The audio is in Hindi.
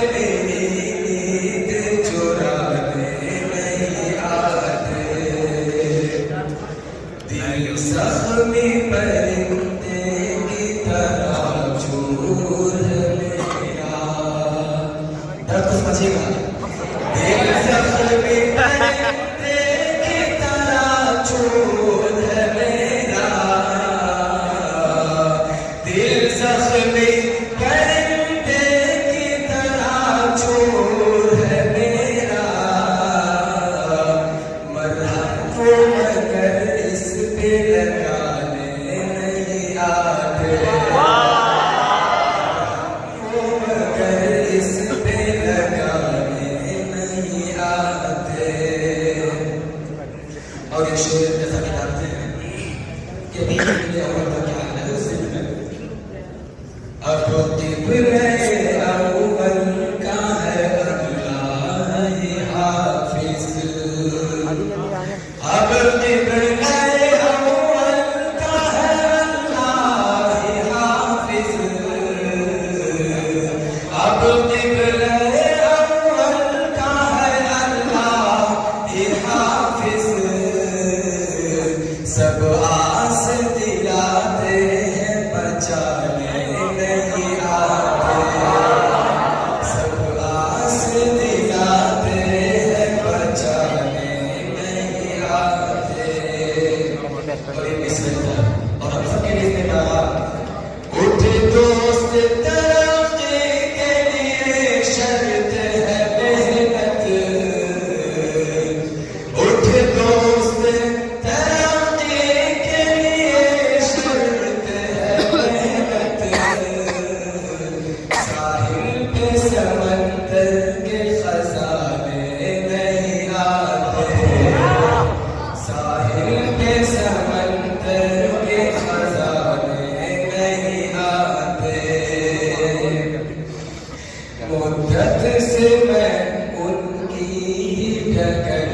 मेरी नींद चुराने नहीं आते। दिल जख्मी परिंदे की तरह चूर मेरा। दर्द तो समझिएगा। दिल जख्मी परिंदे की तरह चूर मेरा। दिल जख्मी परिंदे की तरह चूर है मेरा। मरहम को मगर इस पे लगाने नहीं आते। मगर इस पे लगाने नहीं आते। और ये शेर जैसा कि जानते हैं कि अभी अव्वल का क्या हाल है उस दिन में। अब क़िबले अव्वल का है अल्लाह ही हाफिज। अब क़िबले अव्वल का है अल्लाह ही हाफिज। अब क़िबले अव्वल का है अल्लाह ही हाफिज। सब आस दिलाते हैं बचाने नहीं आते। सब आस दिलाते हैं बचाने नहीं आते। और ये मिसरे था और हम सबके लिए इसने कहा उठे दोस्त तरक्की के लिए शर्त है मेहनत। उठे दोस्त तरक्की के लिए शर्त है मेहनत। साहिल पे समंदर के खजाने नहीं आते। साहिल पे समंदर के खजाने नहीं आते। मुद्दत से मैं उनकी ही टक्कर